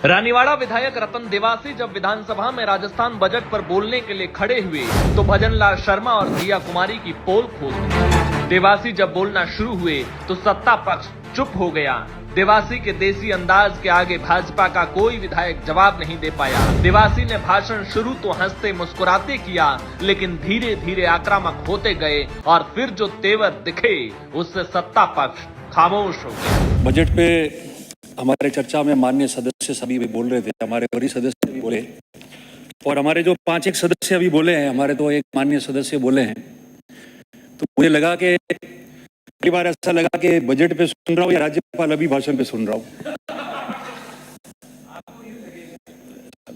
रानीवाड़ा विधायक रतन देवासी जब विधानसभा में राजस्थान बजट पर बोलने के लिए खड़े हुए तो भजनलाल शर्मा और दिया कुमारी की पोल खोल दी। देवासी जब बोलना शुरू हुए तो सत्ता पक्ष चुप हो गया। देवासी के देसी अंदाज के आगे भाजपा का कोई विधायक जवाब नहीं दे पाया। देवासी ने भाषण शुरू तो हंसते मुस्कुराते किया, लेकिन धीरे धीरे आक्रामक होते गए और फिर जो तेवर दिखे उससे सत्ता पक्ष खामोश हो गया। बजट पे हमारे चर्चा में माननीय सदस्य सभी भी बोल रहे थे, हमारे वरिष्ठ सदस्य भी बोले और हमारे जो 5 एक सदस्य अभी बोले हैं, हमारे तो एक माननीय सदस्य बोले हैं। तो मुझे लगा कि पहली बार ऐसा लगा कि बजट पे सुन रहा हूँ या राज्यपाल अभी भाषण पे सुन रहा हूँ,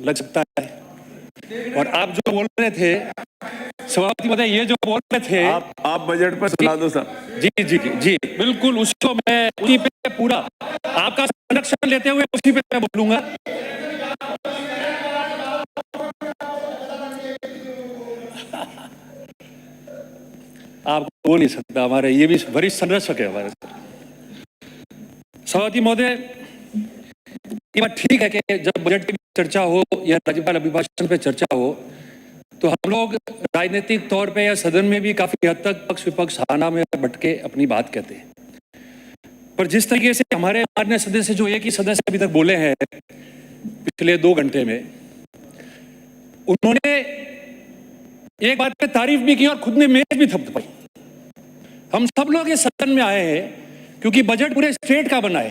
लग सकता है। और आप जो बोल रहे थे सभापति महोदय, ये जो बोल रहे थे आप बजट पर सुना दो सर। जी जी जी बिल्कुल, उसको मैं उसी पे पूरा आपका संरक्षण लेते हुए उसी पे मैं बोलूंगा। आप बोल नहीं सकता, हमारे ये भी वरिष्ठ संरक्षक है हमारे। सभापति महोदय, ये बात ठीक है कि जब बजट की चर्चा हो या राज्यपाल अभिभाषण पे चर्चा हो तो हम लोग राजनीतिक तौर पे या सदन में भी काफी हद तक पक्ष विपक्ष आना में बटके अपनी बात कहते हैं। पर जिस तरीके से हमारे माननीय सदस्य, जो एक ही सदस्य अभी तक बोले हैं पिछले 2 घंटे में, उन्होंने एक बात पे तारीफ भी की और खुद ने मेज भी थपथपाई। हम सब लोग इस सदन में आए हैं क्योंकि बजट पूरे स्टेट का बना है।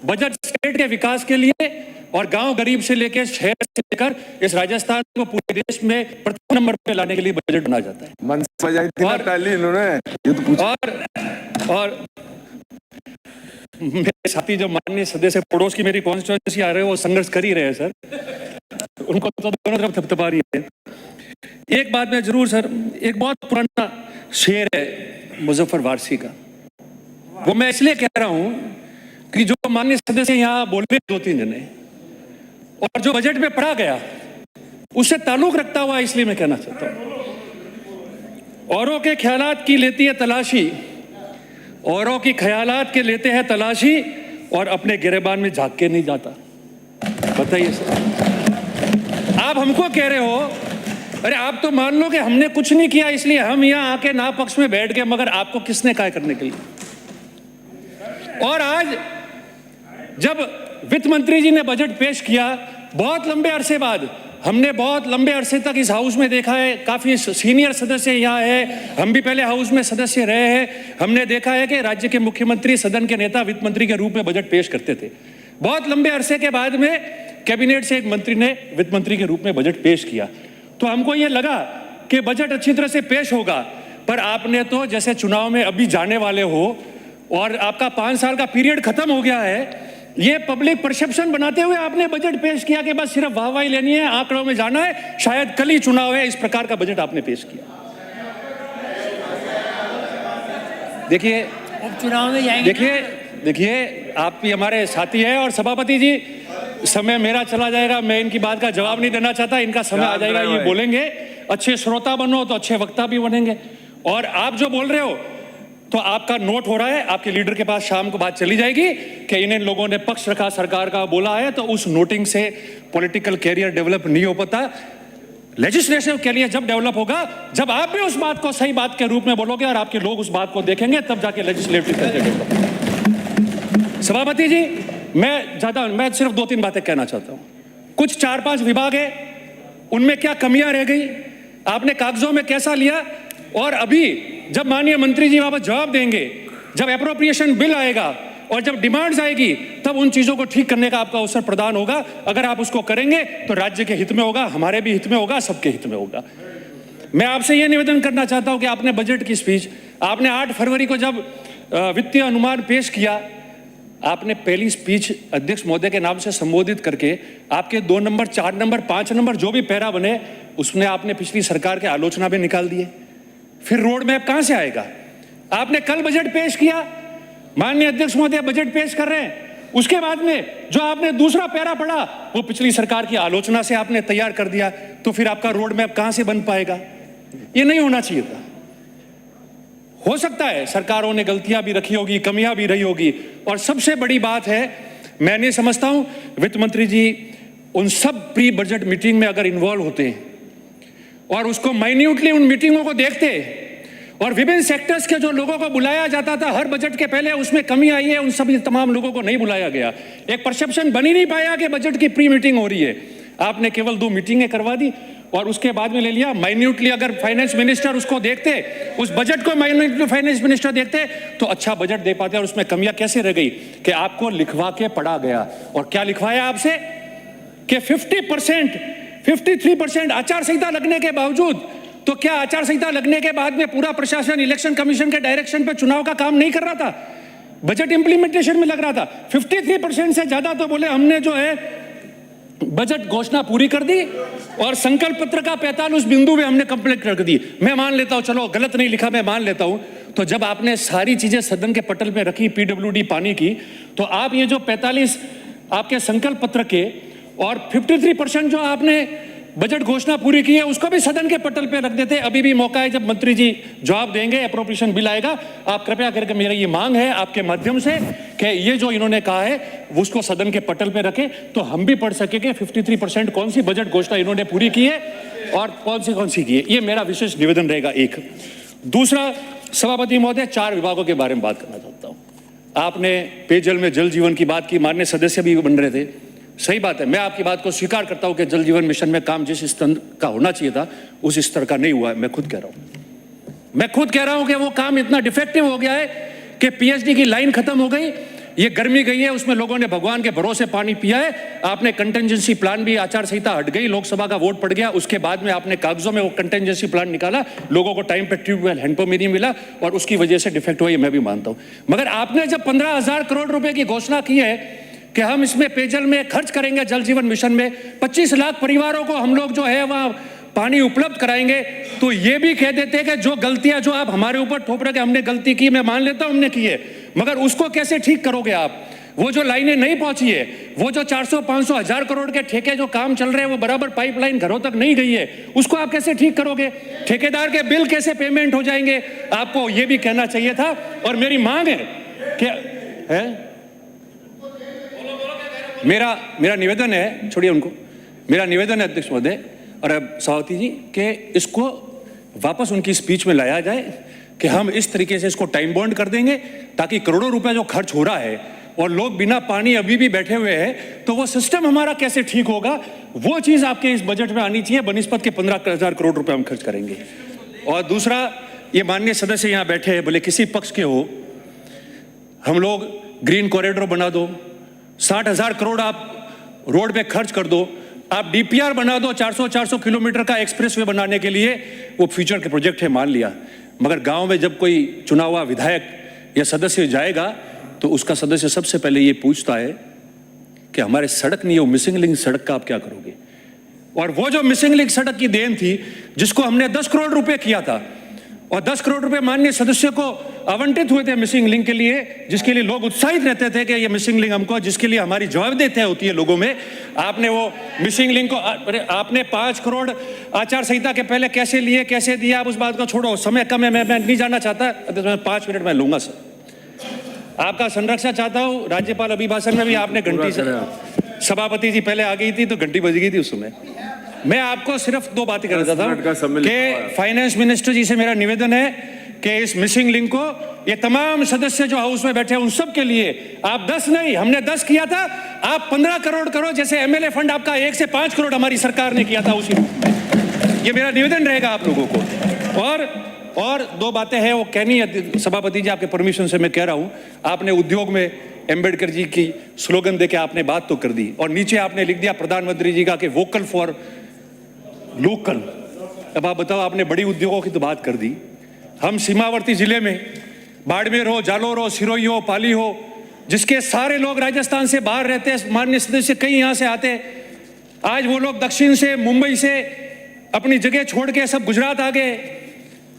बजट स्टेट के विकास के लिए और गांव गरीब से लेकर शहर से लेकर इस राजस्थान को पूरे देश में प्रथम नंबर पे लाने के लिए बजट बनाया जाता है। मन से बजाई थी ना ताली इन्होंने, ये तो पूछ। और मेरे साथी जो माननीय सदस्य पड़ोस की मेरी कॉन्स्टिट्यूएंसी आ रहे हैं, वो संघर्ष कर ही रहे हैं सर, उनको तो दोनों तरफ थपथपा रही है। एक बात में जरूर सर, एक बहुत पुराना शेर है मुजफ्फर वारसी का, वो मैं इसलिए कह रहा हूं कि जो माननीय सदस्य यहाँ बोल रहे 2-3 जने और जो बजट में पढ़ा गया उससे ताल्लुक रखता हुआ इसलिए मैं कहना चाहता हूं। औरों के ख्यालात की लेती है तलाशी, औरों की ख्यालात के लेते हैं तलाशी और अपने गिरेबान में झांक के नहीं जाता। बताइए सर, आप हमको कह रहे हो, अरे आप तो मान लो कि हमने कुछ नहीं किया इसलिए हम यहाँ आके ना पक्ष में बैठ गए, मगर आपको किसने कहा करने के लिए? और आज जब वित्त मंत्री जी ने बजट पेश किया, बहुत लंबे अरसे बाद, हमने बहुत लंबे अरसे तक इस हाउस में देखा है, काफी सीनियर सदस्य यहाँ है, हम भी पहले हाउस में सदस्य रहे हैं, हमने देखा है कि राज्य के मुख्यमंत्री सदन के नेता वित्त मंत्री के रूप में बजट पेश करते थे। बहुत लंबे अरसे के बाद में कैबिनेट से एक मंत्री ने वित्त मंत्री के रूप में बजट पेश किया, तो हमको ये लगा कि बजट अच्छी तरह से पेश होगा। पर आपने तो जैसे चुनाव में अभी जाने वाले हो और आपका 5 साल का पीरियड खत्म हो गया है, ये पब्लिक परसेप्शन बनाते हुए आपने बजट पेश किया कि बस सिर्फ वाहवाही लेनी है, आंकड़ों में जाना है, शायद कल ही चुनाव है, इस प्रकार का बजट आपने पेश किया। देखिए उपचुनाव में जाएंगे। देखिए आप भी हमारे साथी हैं और सभापति जी, समय मेरा चला जाएगा, मैं इनकी बात का जवाब नहीं देना चाहता, इनका समय आ जाएगा, ये बोलेंगे। अच्छे श्रोता बनो तो अच्छे वक्ता भी बनेंगे। और आप जो बोल रहे हो तो आपका नोट हो रहा है, आपके लीडर के पास शाम को बात चली जाएगी कि इन लोगों ने पक्ष रखा, सरकार का बोला है, तो उस नोटिंग से पॉलिटिकल कैरियर डेवलप नहीं हो पाता। लेजिस्लेटिव कैरियर जब डेवलप होगा, जब आप भी उस बात को सही बात के रूप में बोलोगे और आपके लोग उस बात को देखेंगे, तब जाके लेजिस्लेटिव कैरियर डेवलप। सभापति जी, मैं सिर्फ 2-3 बातें कहना चाहता हूं। कुछ 4-5 विभाग है, उनमें क्या कमियां रह गई, आपने कागजों में कैसा लिया, और अभी जब माननीय मंत्री जी वापस जवाब देंगे, जब एप्रोप्रिएशन बिल आएगा और जब डिमांड्स आएगी, तब उन चीजों को ठीक करने का आपका अवसर प्रदान होगा। अगर आप उसको करेंगे तो राज्य के हित में होगा, हमारे भी हित में होगा, सबके हित में होगा। मैं आपसे यह निवेदन करना चाहता हूं कि आपने बजट की स्पीच, आपने 8 फरवरी को जब वित्तीय अनुमान पेश किया, आपने पहली स्पीच अध्यक्ष महोदय के नाम से संबोधित करके आपके 2 नंबर, 4 नंबर, 5 नंबर जो भी पैरा बने, उसमें आपने पिछली सरकार के आलोचना भी निकाल दिए। फिर रोड मैप कहां से आएगा? आपने कल बजट पेश किया, माननीय अध्यक्ष महोदय बजट पेश कर रहे हैं, उसके बाद में जो आपने दूसरा पैरा पढ़ा वो पिछली सरकार की आलोचना से आपने तैयार कर दिया, तो फिर आपका रोड मैप कहां से बन पाएगा? ये नहीं होना चाहिए था। हो सकता है सरकारों ने गलतियां भी रखी होगी, कमियां भी रही होगी, और सबसे बड़ी बात है मैं नहीं समझता हूं वित्त मंत्री जी उन सब प्री बजट मीटिंग में अगर इन्वॉल्व होते और उसको माइन्यूटली उन मीटिंगों को देखते और विभिन्न सेक्टर्स के जो लोगों को बुलाया जाता था हर बजट के पहले, उसमें कमी आई है, उन सभी तमाम लोगों को नहीं बुलाया गया। एक परसेप्शन बन ही नहीं पाया कि बजट की प्री मीटिंग हो रही है। आपने केवल 2 मीटिंगें करवा दी और उसके बाद में ले लिया। माइन्यूटली अगर फाइनेंस मिनिस्टर उसको देखते, उस बजट को माइन्यूटली फाइनेंस मिनिस्टर देखते तो अच्छा बजट दे पाते। और उसमें कमियां कैसे रह गई कि आपको लिखवा के पढ़ा गया। और क्या लिखवाया आपसे कि 50%, 53% आचार संहिता लगने के बावजूद, तो क्या आचार संहिता लगने के बाद में पूरा प्रशासन इलेक्शन कमीशन के डायरेक्शन पे चुनाव का काम नहीं कर रहा था, बजट इंप्लीमेंटेशन में लग रहा था। 53% से ज्यादा तो बोले हमने जो है बजट घोषणा पूरी कर दी और संकल्प पत्र का 45 बिंदु में हमने कंप्लीट कर दी। मैं मान लेता हूं, चलो गलत नहीं लिखा, मैं मान लेता हूं। तो जब आपने सारी चीजें सदन के पटल पे रखी, पीडब्ल्यूडी पानी की, तो आप ये जो 45 आपके संकल्प पत्र के और 53% जो आपने बजट घोषणा पूरी की है उसको भी सदन के पटल पे रख देते। अभी भी मौका है, जब मंत्री जी जवाब देंगे, अप्रोप्रिएशन बिल आएगा, आप कृपया करके, मेरा ये मांग है आपके माध्यम से कि ये जो इन्होंने कहा है उसको सदन के पटल पे रखें तो हम भी पढ़ सके कि 53% कौन सी बजट घोषणा इन्होंने पूरी की है और कौन सी की है। ये मेरा विशेष निवेदन रहेगा। एक दूसरा, सभापति महोदय, 4 विभागों के बारे में बात करना चाहता हूं। आपने पेयजल में जल जीवन की बात की, माननीय सदस्य भी बन रहे थे, सही बात है। मैं आपकी बात को स्वीकार करता हूं कि जल जीवन मिशन में काम जिस स्तर का होना चाहिए था उस स्तर का नहीं हुआ है। मैं खुद कह रहा हूं कि वो काम इतना डिफेक्टिव हो गया है कि पीएचडी की लाइन खत्म हो गई, ये गर्मी गई है, उसमें लोगों ने भगवान के भरोसे पानी पिया है। आपने कंटेंजेंसी प्लान भी, आचार संहिता हट गई, लोकसभा का वोट पड़ गया, उसके बाद में आपने कागजों में वो कंटेंजेंसी प्लान निकाला, लोगों को टाइम पे ट्यूबवेल हैंडपंप नहीं मिला और उसकी वजह से डिफेक्ट हुआ, ये मैं भी मानता हूं। मगर आपने जब 15,000 करोड़ रुपए की घोषणा की है कि हम इसमें पेयजल में खर्च करेंगे, जल जीवन मिशन में 25 लाख परिवारों को हम लोग जो है वहां पानी उपलब्ध कराएंगे, तो ये भी कह देते हैं कि जो गलतियां जो आप हमारे ऊपर थोप रहे कि हमने गलती की, मैं मान लेता हूं हमने की है, मगर उसको कैसे ठीक करोगे आप? वो जो लाइनें नहीं पहुंची है, वो जो 400, 500, 1000 करोड़ के ठेके जो काम चल रहे हैं वो बराबर पाइपलाइन घरों तक नहीं गई है, उसको आप कैसे ठीक करोगे? ठेकेदार के बिल कैसे पेमेंट हो जाएंगे? आपको ये भी कहना चाहिए था। और मेरी मांग है कि मेरा निवेदन है, छोड़िए उनको, मेरा निवेदन है अध्यक्ष महोदय और अब सभापति जी कि इसको वापस उनकी स्पीच में लाया जाए कि हम इस तरीके से इसको टाइम बॉन्ड कर देंगे ताकि करोड़ों रुपए जो खर्च हो रहा है और लोग बिना पानी अभी भी बैठे हुए हैं, तो वो सिस्टम हमारा कैसे ठीक होगा, वो चीज आपके इस बजट में आनी चाहिए। बनिस्पत के 15,000 करोड़ रुपए हम खर्च करेंगे। और दूसरा, ये माननीय सदस्य यहाँ बैठे हैं, बोले किसी पक्ष के हो, हम लोग ग्रीन कॉरिडोर बना दो, 60,000 करोड़ आप रोड पे खर्च कर दो, आप डीपीआर बना दो 400 किलोमीटर का एक्सप्रेसवे बनाने के लिए, वो फ्यूचर के प्रोजेक्ट है, मान लिया। मगर गांव में जब कोई चुना हुआ विधायक या सदस्य जाएगा तो उसका सदस्य सबसे पहले ये पूछता है कि हमारे सड़क नहीं है, वो मिसिंग लिंक सड़क का आप क्या करोगे? और वो जो मिसिंग लिंक सड़क की देन थी जिसको हमने 10 करोड़ रुपए किया था और 10 करोड़ रुपए माननीय सदस्य को आवंटित हुए थे मिसिंग लिंक के लिए, जिसके लिए लोग उत्साहित रहते थे कि ये मिसिंग लिंक हमको, जिसके लिए हमारी जवाबदेही होती है लोगों में। आपने वो मिसिंग लिंक को आपने 5 करोड़ आचार संहिता के पहले कैसे लिए, कैसे दिया, आप उस बात को छोड़ो, समय कम है, मैं नहीं जानना चाहता, 5 मिनट मैं लूंगा सर। आपका संरक्षण चाहता हूं। राज्यपाल अभिभाषण में भी आपने घंटी, सभापति जी पहले आ गई थी तो घंटी बज गई थी उस समय। मैं आपको सिर्फ 2 बातें करना चाहता हूं कि फाइनेंस मिनिस्टर जी से मेरा निवेदन है कि इस मिसिंग लिंक को, ये तमाम सदस्य जो हाउस में बैठे हैं उन सब के लिए, आप 10 नहीं, हमने 10 किया था, आप 15 करोड़ करो, जैसे एमएलए फंड आपका 1 से 5 करोड़ हमारी सरकार ने किया था उसी। ये मेरा निवेदन रहेगा आप लोगों को। और 2 बातें हैं वो कहनी है सभापति जी, आपके परमिशन से मैं कह रहा हूं। आपने उद्योग में एम्बेडकर जी की स्लोगन देके आपने बात तो कर दी और नीचे आपने लिख दिया प्रधानमंत्री जी का कि वोकल फॉर लोकल। अब आप बताओ, आपने बड़ी उद्योगों की तो बात कर दी, हम सीमावर्ती जिले में बाड़मेर हो, जालोर हो, सिरोही हो, पाली हो, जिसके सारे लोग राजस्थान से बाहर रहते हैं, माननीय सदस्य कई यहाँ से आते हैं, आज वो लोग दक्षिण से, मुंबई से अपनी जगह छोड़ के सब गुजरात आ गए।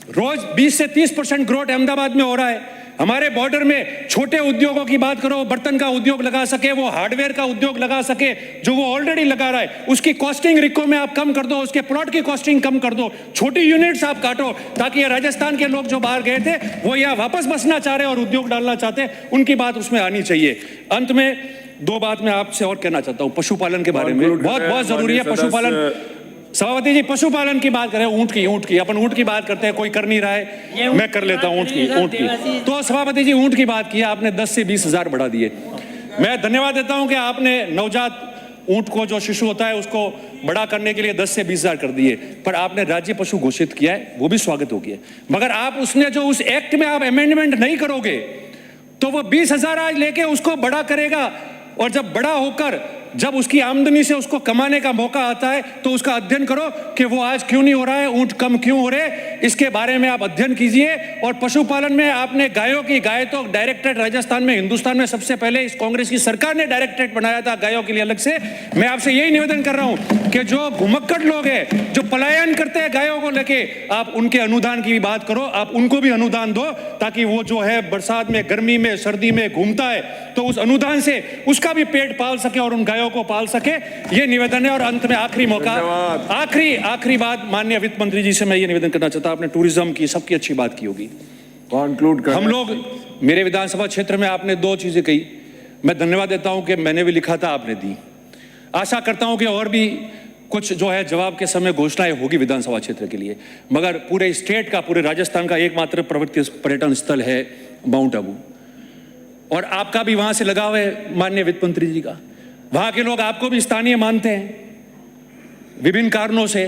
रोज 20 से 30% ग्रोथ अहमदाबाद में हो रहा है। हमारे बॉर्डर में छोटे उद्योगों की बात करो, बर्तन का उद्योग लगा सके, वो हार्डवेयर का उद्योग लगा सके जो वो ऑलरेडी लगा रहा है, उसकी कॉस्टिंग रिको में आप कम कर दो, उसके प्लॉट की कॉस्टिंग कम कर दो, छोटी यूनिट्स आप काटो, ताकि ये राजस्थान के लोग जो बाहर गए थे वो यहाँ वापस बसना चाह रहे और उद्योग डालना चाहते, उनकी बात उसमें आनी चाहिए। अंत में दो बात मैं आपसे और कहना चाहता हूं पशुपालन के बारे में। Conclude बहुत करें, बहुत जरूरी है माननीय पशुपालन। सदस्य। सभापति जी, पशुपालन की बात करें, ऊंट की अपन ऊंट की बात करते हैं, कोई कर नहीं रहा है, मैं कर लेता हूं ऊंट की। तो सभापति जी, ऊंट की बात की, आपने 10 से 20 हजार बढ़ा दिए। मैं धन्यवाद देता हूं कि आपने नवजात ऊंट को, जो शिशु होता है, उसको बड़ा करने के लिए 10 से 20 हजार कर दिए, पर आपने राज्य पशु घोषित किया है, वो भी स्वागत हो गया। मगर आप उसने जो उस एक्ट में आप अमेंडमेंट नहीं करोगे तो वो 20 हजार आज लेके उसको बड़ा करेगा, और जब बड़ा होकर जब उसकी आमदनी से उसको कमाने का मौका आता है तो उसका अध्ययन करो कि वो आज क्यों नहीं हो रहा है, ऊंट कम क्यों हो रहे, इसके बारे में आप अध्ययन कीजिए। और पशुपालन में आपने गाय तो डायरेक्टरेट राजस्थान में, हिंदुस्तान में सबसे पहले इस कांग्रेस की सरकार ने डायरेक्टरेट बनाया था गायों के लिए अलग से। मैं आपसे यही निवेदन कर रहा हूं कि जो घुमक्कड़ लोग हैं, जो पलायन करते हैं गायों को लेके, आप उनके अनुदान की भी बात करो, आप उनको भी अनुदान दो, ताकि वो जो है बरसात में, गर्मी में, सर्दी में घूमता है तो उस अनुदान से उसका भी पेट पाल सके और उन गायों को पाल सके। ये निवेदन है। और अंत में आखिरी मौका, आखिरी बात माननीय वित्त मंत्री जी से मैं ये निवेदन करना चाहता हूं, आपने टूरिज्म की सबकी अच्छी बात की होगी, कंक्लूड करें। हम लोग, मेरे विधानसभा क्षेत्र में आपने 2 चीजें कही, मैं धन्यवाद देता हूं कि मैंने भी लिखा था, आपने दी। आशा करता हूं कि और भी कुछ जो है जवाब के समय घोषणाएं होगी विधानसभा क्षेत्र के लिए। मगर पूरे स्टेट का, पूरे राजस्थान का एकमात्र प्रवृत्ति पर्यटन स्थल है माउंट आबू, और आपका भी वहां से लगाव है माननीय वित्त मंत्री जी का। वहां के लोग आपको भी स्थानीय मानते हैं विभिन्न कारणों से।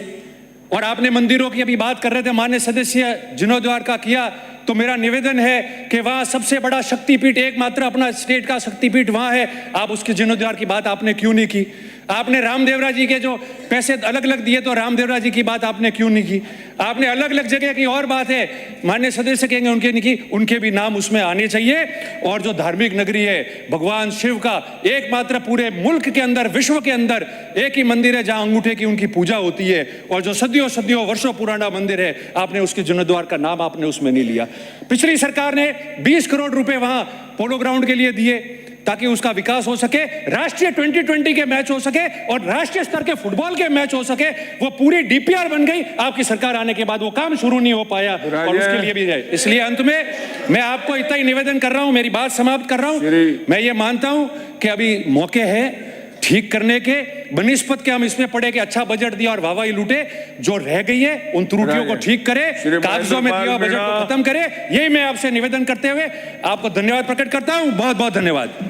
और आपने मंदिरों की अभी बात कर रहे थे, माननीय सदस्य जीर्णोद्धार का किया, तो मेरा निवेदन है कि वहां सबसे बड़ा शक्तिपीठ, एकमात्र अपना स्टेट का शक्तिपीठ वहां है, आप उसके जीर्णोद्धार की बात आपने क्यों नहीं की? आपने रामदेवरा जी के जो पैसे अलग अलग दिए, तो रामदेवरा जी की बात आपने क्यों नहीं की? आपने अलग अलग जगह की और बात है, माननीय सदस्य कहेंगे उनके नहीं की, उनके भी नाम उसमें आने चाहिए। और जो धार्मिक नगरी है भगवान शिव का, एकमात्र पूरे मुल्क के अंदर, विश्व के अंदर एक ही मंदिर है जहां अंगूठे की उनकी पूजा होती है, और जो सदियों वर्षों पुराना मंदिर है, आपने उसके जीर्णोद्धार का नाम आपने उसमें नहीं लिया। पिछली सरकार ने 20 करोड़ रुपए वहां पोलो ग्राउंड के लिए दिए ताकि उसका विकास हो सके, राष्ट्रीय 2020 के मैच हो सके और राष्ट्रीय स्तर के फुटबॉल के मैच हो सके। वो पूरी डीपीआर बन गई, आपकी सरकार आने के बाद वो काम शुरू नहीं हो पाया, और उसके लिए भी है। इसलिए अंत में मैं आपको इतना ही निवेदन कर रहा हूं, मेरी बात समाप्त कर रहा हूं। मैं ये मानता हूं कि अभी मौके हैं ठीक करने के, बनिस्पत के हम इसमें पड़े कि अच्छा बजट दिया और वाहवाही लूटे, जो रह गई है उन त्रुटियों को ठीक करे, कागजों में दिया बजट को खत्म करे। यही मैं आपसे निवेदन करते हुए आपको धन्यवाद प्रकट करता हूं। बहुत बहुत धन्यवाद।